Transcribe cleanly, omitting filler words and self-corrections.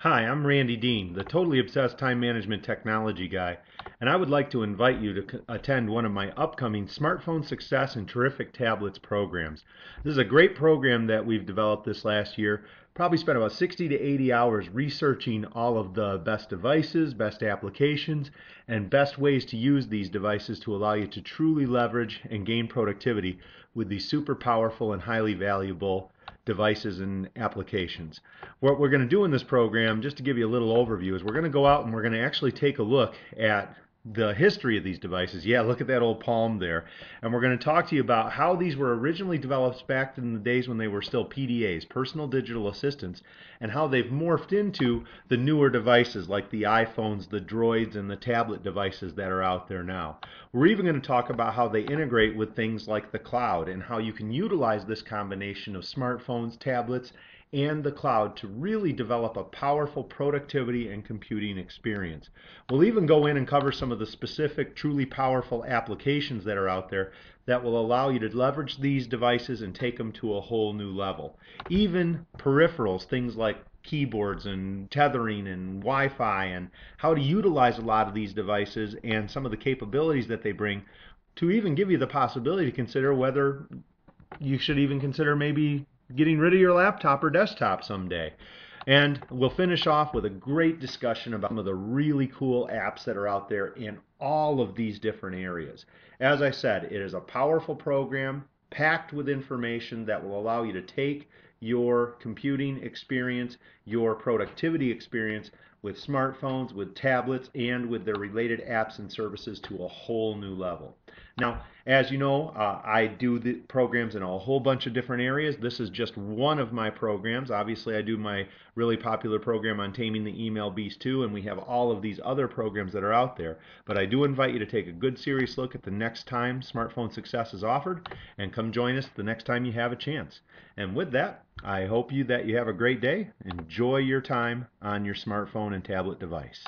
Hi, I'm Randy Dean, the totally obsessed time management technology guy, and I would like to invite you to attend one of my upcoming Smartphone Success and Terrific Tablets programs. This is a great program that we've developed this last year. Probably spent about 60 to 80 hours researching all of the best devices, best applications, and best ways to use these devices to allow you to truly leverage and gain productivity with these super powerful and highly valuable devices and applications. What we're going to do in this program, just to give you a little overview, is we're going to go out and we're going to actually take a look at the history of these devices. Yeah, look at that old palm there. And we're going to talk to you about how these were originally developed back in the days when they were still PDAs, personal digital assistants, and how they've morphed into the newer devices like the iPhones, the Droids, and the tablet devices that are out there now. We're even going to talk about how they integrate with things like the cloud and how you can utilize this combination of smartphones, tablets, and the cloud to really develop a powerful productivity and computing experience. We'll even go in and cover some of the specific, truly powerful applications that are out there that will allow you to leverage these devices and take them to a whole new level. Even peripherals, things like keyboards and tethering and Wi-Fi, and how to utilize a lot of these devices and some of the capabilities that they bring to even give you the possibility to consider whether you should even consider maybe getting rid of your laptop or desktop someday. And we'll finish off with a great discussion about some of the really cool apps that are out there in all of these different areas. As I said, it is a powerful program packed with information that will allow you to take your computing experience, your productivity experience with smartphones, with tablets, and with their related apps and services to a whole new level. Now, as you know, I do the programs in a whole bunch of different areas. This is just one of my programs. Obviously, I do my really popular program on Taming the Email Beast too, and we have all of these other programs that are out there. But I do invite you to take a good serious look at the next time Smartphone Success is offered, and come join us the next time you have a chance. And with that, I hope that you have a great day. Enjoy your time on your smartphone and tablet device.